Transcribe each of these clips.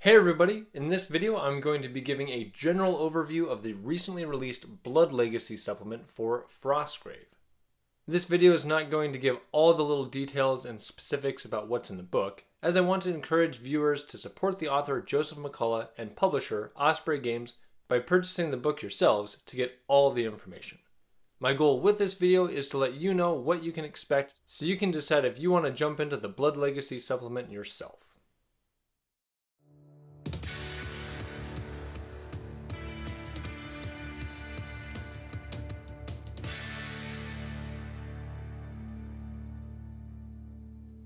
Hey everybody, in this video I'm going to be giving a general overview of the recently released Blood Legacy supplement for Frostgrave. This video is not going to give all the little details and specifics about what's in the book, as I want to encourage viewers to support the author Joseph McCullough and publisher Osprey Games by purchasing the book yourselves to get all the information. My goal with this video is to let you know what you can expect so you can decide if you want to jump into the Blood Legacy supplement yourself.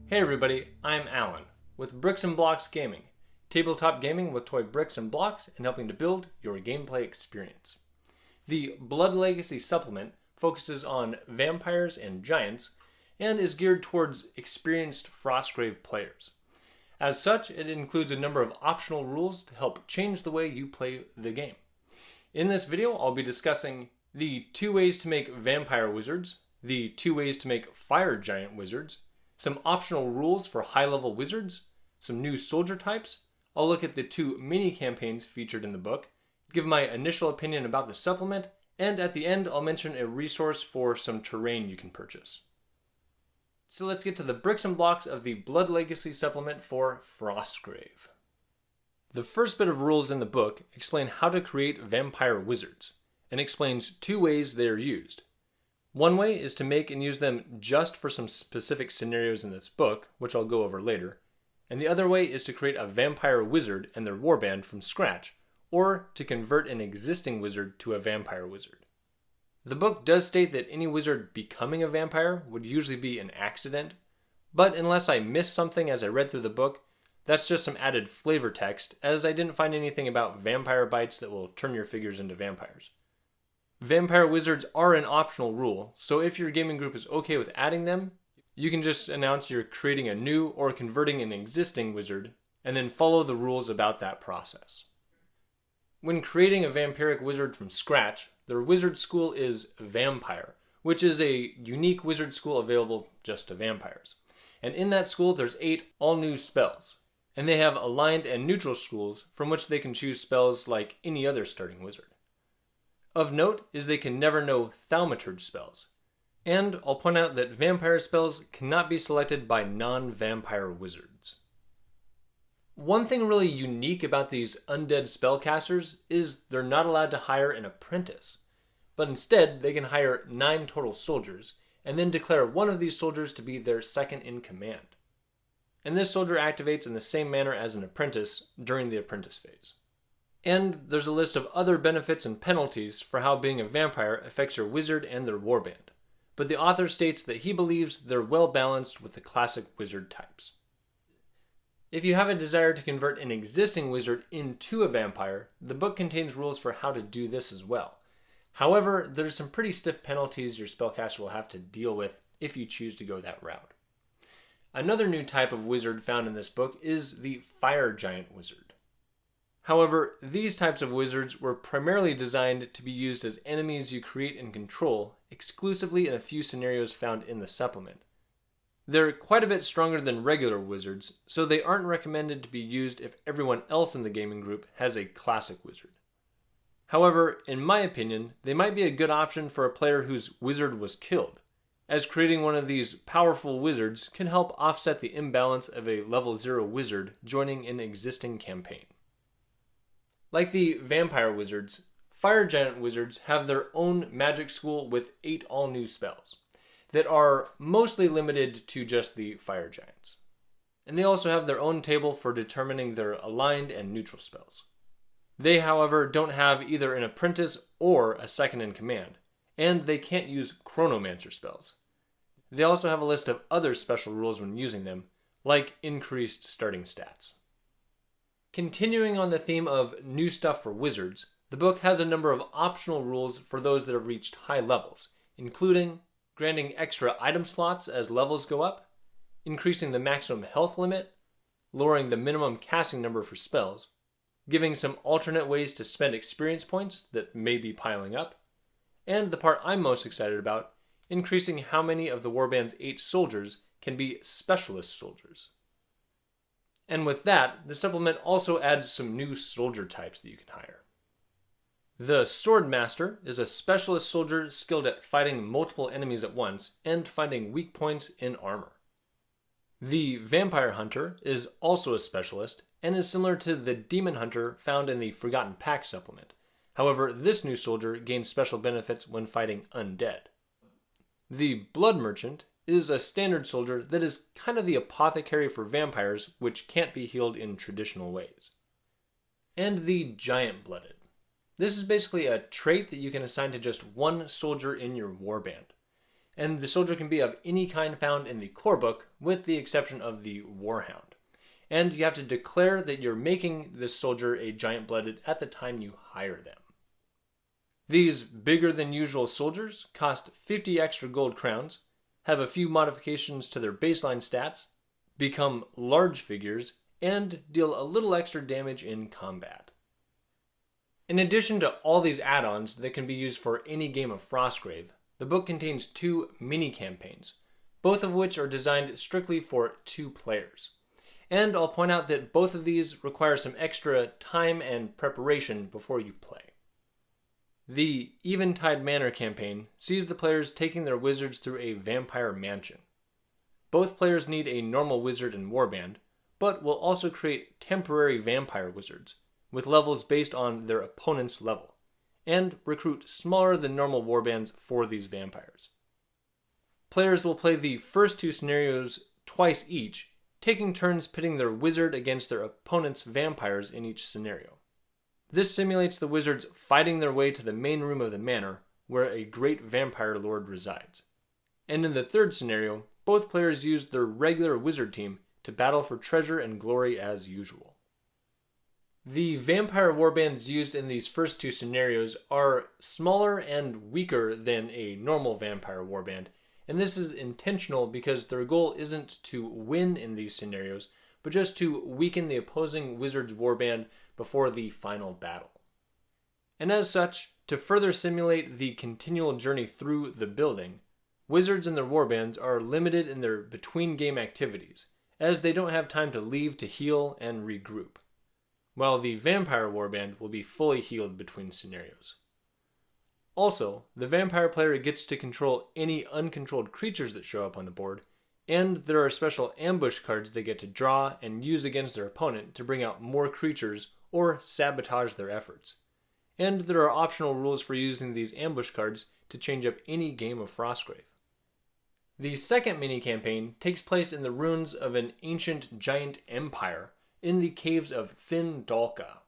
Hey everybody, I'm Alan, with Bricks and Blocks Gaming, tabletop gaming with toy bricks and blocks and helping to build your gameplay experience. The Blood Legacy supplement focuses on vampires and giants and is geared towards experienced Frostgrave players. As such, it includes a number of optional rules to help change the way you play the game. In this video, I'll be discussing the 2 ways to make vampire wizards, the 2 ways to make fire giant wizards, some optional rules for high-level wizards, some new soldier types. I'll look at the 2 mini-campaigns featured in the book, give my initial opinion about the supplement, and at the end I'll mention a resource for some terrain you can purchase. So let's get to the bricks and blocks of the Blood Legacy supplement for Frostgrave. The first bit of rules in the book explain how to create vampire wizards, and explains 2 ways they are used. One way is to make and use them just for some specific scenarios in this book, which I'll go over later, and the other way is to create a vampire wizard and their warband from scratch, or to convert an existing wizard to a vampire wizard. The book does state that any wizard becoming a vampire would usually be an accident, but unless I missed something as I read through the book, that's just some added flavor text, as I didn't find anything about vampire bites that will turn your figures into vampires. Vampire wizards are an optional rule, so if your gaming group is okay with adding them, you can just announce you're creating a new or converting an existing wizard, and then follow the rules about that process. When creating a vampiric wizard from scratch, their wizard school is Vampire, which is a unique wizard school available just to vampires. And in that school there's 8 all-new spells, and they have aligned and neutral schools from which they can choose spells like any other starting wizard. Of note is they can never know thaumaturge spells, and I'll point out that vampire spells cannot be selected by non-vampire wizards. One thing really unique about these undead spellcasters is they're not allowed to hire an apprentice, but instead they can hire 9 total soldiers, and then declare one of these soldiers to be their second in command. And this soldier activates in the same manner as an apprentice during the apprentice phase. And there's a list of other benefits and penalties for how being a vampire affects your wizard and their warband, but the author states that he believes they're well balanced with the classic wizard types. If you have a desire to convert an existing wizard into a vampire, the book contains rules for how to do this as well. However, there's some pretty stiff penalties your spellcaster will have to deal with if you choose to go that route. Another new type of wizard found in this book is the fire giant wizard. However, these types of wizards were primarily designed to be used as enemies you create and control exclusively in a few scenarios found in the supplement. They're quite a bit stronger than regular wizards, so they aren't recommended to be used if everyone else in the gaming group has a classic wizard. However, in my opinion, they might be a good option for a player whose wizard was killed, as creating one of these powerful wizards can help offset the imbalance of a level 0 wizard joining an existing campaign. Like the vampire wizards, fire giant wizards have their own magic school with 8 all-new spells that are mostly limited to just the fire giants. And they also have their own table for determining their aligned and neutral spells. They, however, don't have either an apprentice or a second in command, and they can't use chronomancer spells. They also have a list of other special rules when using them, like increased starting stats. Continuing on the theme of new stuff for wizards, the book has a number of optional rules for those that have reached high levels, including granting extra item slots as levels go up, increasing the maximum health limit, lowering the minimum casting number for spells, giving some alternate ways to spend experience points that may be piling up, and the part I'm most excited about, increasing how many of the warband's 8 soldiers can be specialist soldiers. And with that, the supplement also adds some new soldier types that you can hire. The Swordmaster is a specialist soldier skilled at fighting multiple enemies at once and finding weak points in armor. The Vampire Hunter is also a specialist and is similar to the Demon Hunter found in the Forgotten Pack supplement. However, this new soldier gains special benefits when fighting undead. The Blood Merchant is a standard soldier that is kind of the apothecary for vampires, which can't be healed in traditional ways. And the Giant Blooded. This is basically a trait that you can assign to just one soldier in your warband. And the soldier can be of any kind found in the core book, with the exception of the Warhound. And you have to declare that you're making this soldier a Giant Blooded at the time you hire them. These bigger than usual soldiers cost 50 extra gold crowns, have a few modifications to their baseline stats, become large figures, and deal a little extra damage in combat. In addition to all these add-ons that can be used for any game of Frostgrave, the book contains 2 mini-campaigns, both of which are designed strictly for 2 players. And I'll point out that both of these require some extra time and preparation before you play. The Eventide Manor campaign sees the players taking their wizards through a vampire mansion. Both players need a normal wizard and warband, but will also create temporary vampire wizards, with levels based on their opponent's level, and recruit smaller than normal warbands for these vampires. Players will play the first 2 scenarios twice each, taking turns pitting their wizard against their opponent's vampires in each scenario. This simulates the wizards fighting their way to the main room of the manor, where a great vampire lord resides. And in the 3rd scenario, both players use their regular wizard team to battle for treasure and glory as usual. The vampire warbands used in these first 2 scenarios are smaller and weaker than a normal vampire warband, and this is intentional because their goal isn't to win in these scenarios, but just to weaken the opposing wizard's warband before the final battle. And as such, to further simulate the continual journey through the building, wizards and their warbands are limited in their between-game activities, as they don't have time to leave to heal and regroup, while the vampire warband will be fully healed between scenarios. Also, the vampire player gets to control any uncontrolled creatures that show up on the board, and there are special ambush cards they get to draw and use against their opponent to bring out more creatures or sabotage their efforts. And there are optional rules for using these ambush cards to change up any game of Frostgrave. The second mini-campaign takes place in the ruins of an ancient giant empire in the caves of Fin Dalka.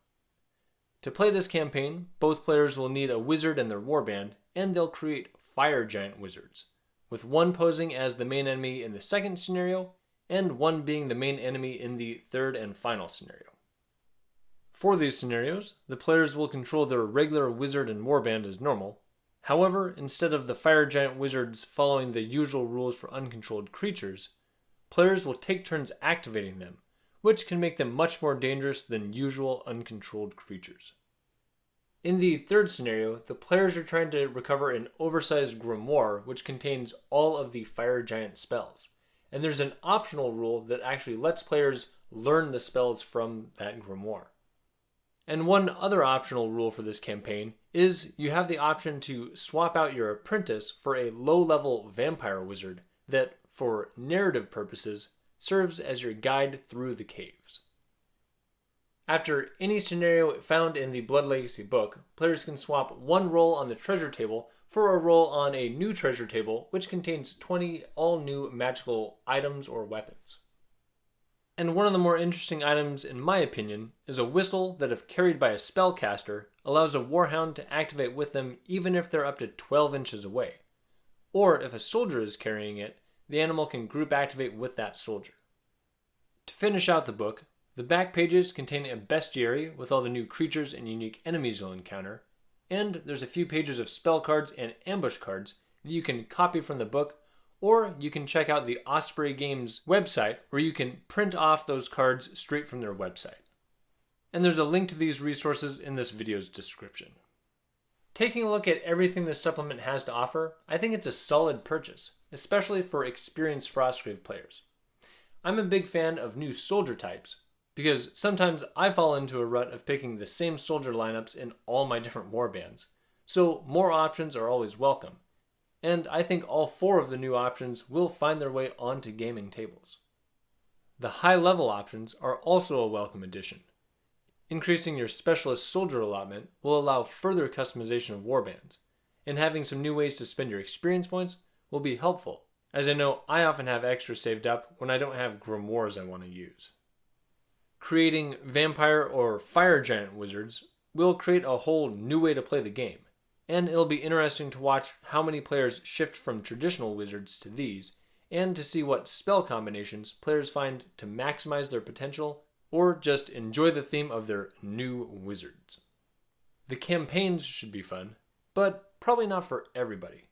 To play this campaign, both players will need a wizard and their warband, and they'll create fire giant wizards, with one posing as the main enemy in the 2nd scenario, and one being the main enemy in the 3rd and final scenario. For these scenarios, the players will control their regular wizard and warband as normal. However, instead of the fire giant wizards following the usual rules for uncontrolled creatures, players will take turns activating them, which can make them much more dangerous than usual uncontrolled creatures. In the 3rd scenario, the players are trying to recover an oversized grimoire which contains all of the fire giant spells, and there's an optional rule that actually lets players learn the spells from that grimoire. And one other optional rule for this campaign is you have the option to swap out your apprentice for a low-level vampire wizard that, for narrative purposes, serves as your guide through the caves. After any scenario found in the Blood Legacy book, players can swap one roll on the treasure table for a roll on a new treasure table which contains 20 all-new magical items or weapons. And one of the more interesting items, in my opinion, is a whistle that, if carried by a spellcaster, allows a warhound to activate with them even if they're up to 12 inches away. Or if a soldier is carrying it, the animal can group activate with that soldier. To finish out the book, the back pages contain a bestiary with all the new creatures and unique enemies you'll encounter, and there's a few pages of spell cards and ambush cards that you can copy from the book, or you can check out the Osprey Games website where you can print off those cards straight from their website. And there's a link to these resources in this video's description. Taking a look at everything this supplement has to offer, I think it's a solid purchase, especially for experienced Frostgrave players. I'm a big fan of new soldier types, because sometimes I fall into a rut of picking the same soldier lineups in all my different warbands, so more options are always welcome, and I think all 4 of the new options will find their way onto gaming tables. The high-level options are also a welcome addition. Increasing your specialist soldier allotment will allow further customization of warbands, and having some new ways to spend your experience points will be helpful, as I know I often have extra saved up when I don't have grimoires I want to use. Creating vampire or fire giant wizards will create a whole new way to play the game, and it'll be interesting to watch how many players shift from traditional wizards to these, and to see what spell combinations players find to maximize their potential or just enjoy the theme of their new wizards. The campaigns should be fun, but probably not for everybody.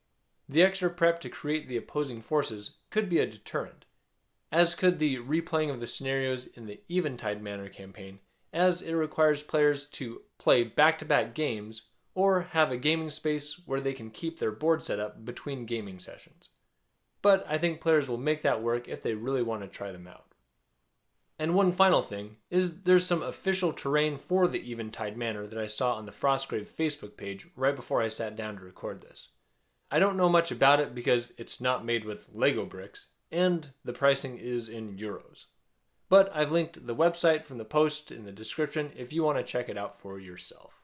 The extra prep to create the opposing forces could be a deterrent, as could the replaying of the scenarios in the Eventide Manor campaign, as it requires players to play back-to-back games or have a gaming space where they can keep their board set up between gaming sessions. But I think players will make that work if they really want to try them out. And one final thing is there's some official terrain for the Eventide Manor that I saw on the Frostgrave Facebook page right before I sat down to record this. I don't know much about it because it's not made with Lego bricks, and the pricing is in euros. But I've linked the website from the post in the description if you want to check it out for yourself.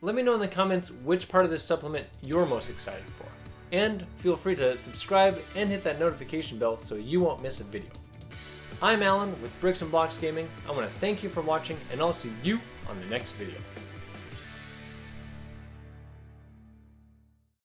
Let me know in the comments which part of this supplement you're most excited for. And feel free to subscribe and hit that notification bell so you won't miss a video. I'm Alan with Bricks and Blocks Gaming. I want to thank you for watching, and I'll see you on the next video.